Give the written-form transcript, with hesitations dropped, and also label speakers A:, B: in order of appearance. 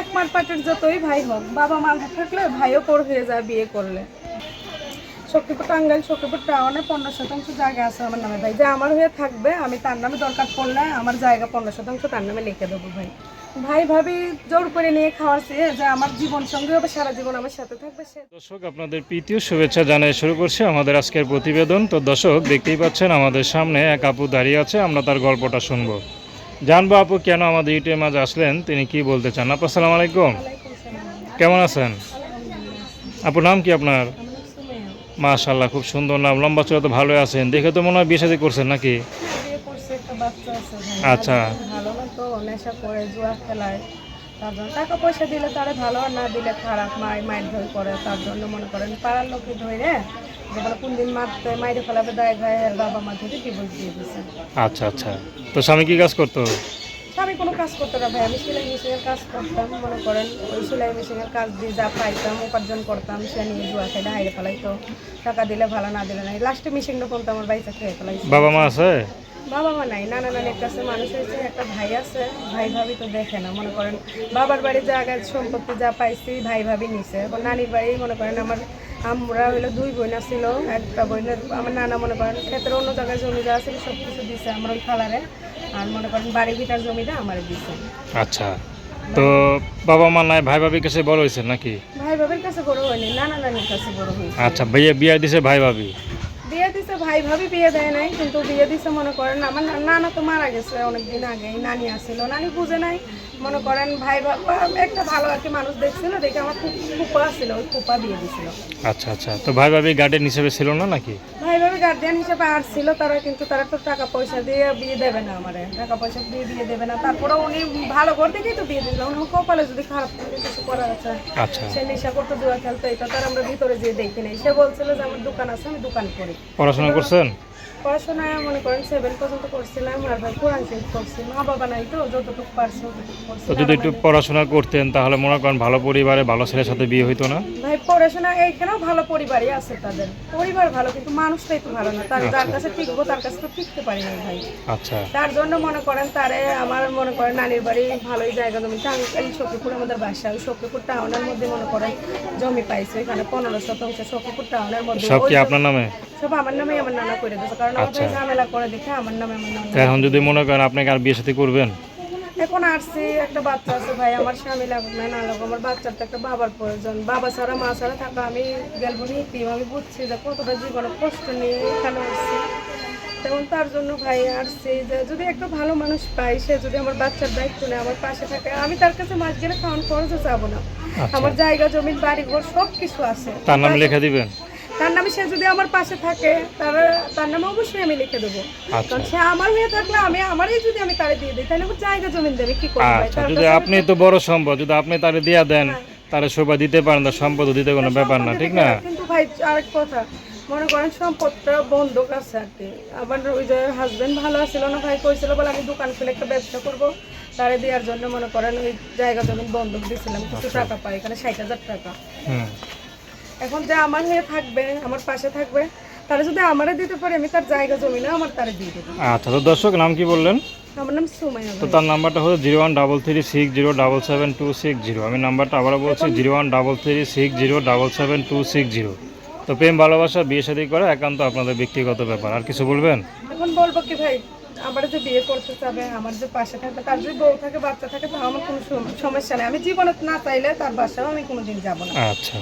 A: এক মার পাটের যতই ভাই হোক, বাবা মা থাকলে ভাইও পর হয়ে যায় বিয়ে করলে। শক্তিপুর টাঙ্গাইল, শক্তিপুর টাউনে 15% জায়গা আছে আমার নামে ভাই। যে আমার হয়ে থাকবে, আমি তার নামে দরকার পড়লে আমার জায়গা 15% তার নামে লিখে দেবো ভাই। ভাই ভাবি জোর করে নিয়ে খাওয়াচ্ছে যে আমার জীবন সঙ্গী হবে, সারা জীবন আমার সাথে থাকবে সে।
B: দর্শক, আপনাদের প্রীতীয় শুভেচ্ছা জানিয়ে শুরু করছি আমাদের আজকের প্রতিবেদন। তো দর্শক, দেখতেই পাচ্ছেন আমাদের সামনে এক আপু দাঁড়িয়ে আছে, আমরা তার গল্পটা শুনবো, জানবো আপু কেন আমাদের ইউটিউবের মাঝে আসলেন, তিনি কি বলতে চান। আপু আসসালামু আলাইকুম,
A: ওয়ালাইকুম সালাম।
B: কেমন আছেন?
A: আলহামদুলিল্লাহ।
B: আপুর নাম কি আপনার?
A: আমার নাম সুমাইয়া।
B: মাশাআল্লাহ, খুব সুন্দর নাম, লম্বা চড়া তো ভালোই আছেন, দেখে তো মনে হয় বিয়ে শাদী করছেন নাকি?
A: হ্যাঁ, বিয়ে করছে, একটা বাচ্চা আছে ভাই।
B: আচ্ছা
A: হাজবেন্ড ভালো না, তো নেশা করে, জুয়া খেলায়। তার জন্য টাকা পয়সা দিলে তারে ভালো, আর না দিলে খারাপ, মায়ের ধর করে। তার জন্য মনে করেন পাড়ার লোকে ধরে যেগুলো কোন দিন মারতে মাইরে ফেলাবে দায় গায়ে, আর বাবা মা ধরে ডিভোর্স দিয়ে দিচ্ছে।
B: আচ্ছা আচ্ছা, তো স্বামী কি কাজ করতো?
A: আমি কোনো কাজ করতে না ভাই, আমি সেলাই মেশিনের কাজ করতাম। মনে করেন ওই সেলাই মেশিনের কাজ দিয়ে যা পাইতাম উপার্জন করতাম, সে নিয়ে জুয়া খেলে হাইরে ফেলাইতো। টাকা দিলে ভালো, না দিলে নাই। লাস্টে মেশিনটা ফোনটা আমার বাড়িতে খেয়ে ফেলাইছে।
B: বাবা মা আছে?
A: বাবা মা নাই, নানা নানির কাছে মানুষ হয়েছে, একটা ভাই আছে। ভাই ভাবি তো দেখে না, মনে করেন বাবার বাড়ি জায়গা সম্পত্তি যা পাইছি ভাই ভাবি নিছে। এখন নানির বাড়ি মনে করেন আমরা হইলো 2 বোন ছিল, একটা বোনের আমার নানা মনে করেন ক্ষেত্রে অন্য জায়গায় জমি যা ছিল সব কিছু দিছে আমার ওই খালারে। আর মনে করেন বাড়ি ভিটার জমিটা আমার দিছে।
B: আচ্ছা, তো বাবা মা নাই, ভাই ভাবির কাছে বড় হয়েছে নাকি?
A: ভাই ভাবির কাছে বড় হয়নি, নানা নানির কাছে বড় হয়েছে।
B: আচ্ছা, ভাইয়া বিয়ে দিছে ভাই ভাবি?
A: বিয়ে দিছে ভাই ভাবি, বিয়ে দেয় নাই, কিন্তু বিয়ে দিছে মনে করেন আমার নানা তো মারা গেছে অনেকদিন আগেই। নানি আসছিল, নানি বুঝে নাই। মনে করেন ভাই বাবা একটা ভালো আর কি মানুষ দেখছিল, দেখে আমার ফুপা ছিল, ওই ফুপা বিয়ে দিছিল।
B: আচ্ছা আচ্ছা, তো ভাই ভাবি গার্ডেন হিসেবে ছিল না নাকি?
A: ভাই ভাবি গার্জিয়ান হিসেবে আসছিল তারা, কিন্তু তারা তো টাকা পয়সা দিয়ে বিয়ে দেবে না আমারে, টাকা পয়সা দিয়ে বিয়ে দেবে না। তারপরে উনি ভালো করে দেখেই তো বিয়ে দিল। উনি কপালে যদি খারাপ থাকে কিছু করার আছে।
B: আচ্ছা,
A: সে নেশা করতো, জুয়া খেলতো, এটা তার আমরা ভিতরে যেয়ে দেখি নাই। সে বলছিল যে আমার দোকান আছে, আমি দোকান করি।
B: পড়াশোনা করছেন?
A: পড়াশোনায় মনে করেন 7 পর্যন্ত করছিলাম, আর ভাই কোরআন শরীফ করছি। মা বাবা নাই তো, যতটুকু পারছি ততটুকু করছি।
B: তো যদি একটু পড়াশোনা করতেন তাহলে মনে করেন ভালো পরিবারে ভালো ছেলের সাথে বিয়ে হইতো না?
A: ভাই পড়াশোনা এইখানেও ভালো পরিবারই আছে, তাদের পরিবার ভালো, কিন্তু মানুষটাই তো ভালো না। তার যার কাছে টিকবো তার কাছে তো টিকতে পারি না ভাই।
B: আচ্ছা
A: তার জন্য মনে করেন তারে আমার মনে করেন নানির বাড়ি ভালোই জায়গা জমি, টাঙ্গাইল শক্তিপুর আমাদের বাসা। ওই শক্তিপুর টাউনের মধ্যে মনে করেন জমি পাইছে, এখানে 15% শক্তিপুর টাউনের মধ্যে।
B: সব কি আপনার নামে?
A: সব আমার নামে, আমার নানা করে দিয়েছে, কারণ
B: আচ্ছা।
A: আমাদের ঝামেলা করে দেখে আমার নামে আমার নানা।
B: তো এখন যদি মনে করেন আপনাকে আর বিয়ে সাথে করবেন?
A: এখন আসছি, একটা বাচ্চা আছে ভাই, আমার স্বামী লাগবে না লাগবে, আমার বাচ্চার তো একটা বাবার প্রয়োজন। বাবা ছাড়া মা ছাড়া থাকা আমি গেলবো নিতে। আমি বুঝছি যে কতটা জীবনে কষ্ট নিয়ে এখানে আসছি। তেমন তার জন্য ভাই আসছি যে যদি একটা ভালো মানুষ পাই, সে যদি আমার বাচ্চার দায়িত্ব নেয়, আমার পাশে থাকে। আমি তার কাছে মাস গেলে খাওয়ান খরচও যাবো না। আমার জায়গা জমি বাড়ি ঘর সব কিছু আছে,
B: তার নামে লিখে দিবেন?
A: তার নামে সে যদি আমার পাশে থাকে তার নামে অবশ্যই আমি লিখে দেবো।
B: আচ্ছা
A: কারণ সে আমার হয়ে থাকলে আমারই যদি আমি তারে দিয়ে দিই, তাহলে আমার জায়গা জমিন দেবে কি করবো ভাই?
B: আচ্ছা,
A: তার
B: যদি
A: কাছে
B: আপনি তো বড় সম্পদ, যদি আপনি তারে দিয়া দেন,
A: হ্যাঁ।
B: তারে শোভা দিতে পারেন, তার সম্পদ দিতে কোনো ব্যাপার না, ঠিক না?
A: কিন্তু ভাই আরেক কথা, মনে করেন সম্পদটা বন্ধক আছে আর কি। আমার ওই যে হাজবেন্ড ভালো আছিল না ভাই, কইছিল বলে আমি দোকান খুলে একটা ব্যবসা করবো, তারে দেওয়ার জন্য মনে করেন ওই জায়গা জমিন বন্ধক দিয়েছিলাম, কিছু টাকা পাই, এখানে 60,000 টাকা।
B: হুম।
A: এখন যে আমার হয়ে থাকবে, আমার পাশে থাকবে, তারা যদি আমারে দিতে পারে, আমি তার জায়গা জমি না আমার তারে দিয়ে দেবো।
B: আচ্ছা, তো দর্শক নাম কি বললেন?
A: আমার নাম সুমাইয়া
B: তো
A: ভাই।
B: তার নাম্বারটা হলো 01336077260। আমি নাম্বারটা আবারও বলছি 01336077260। তো প্রেম ভালোবাসা বিয়ে শাদী করা একান্ত আপনাদের ব্যক্তিগত ব্যাপার, আর কিছু বলবেন?
A: এখন বলবো কি ভাই, আমার যে বিয়ে করতে চাবে, আমার যে পাশে থাকবে, তার যদি বউ থাকে বাচ্চা থাকে, তাও আমার কোনো সমস্যা নেই। আমি জীবনে না চাইলে তার বাসাও আমি কোনোদিন যাবো না।
B: আচ্ছা।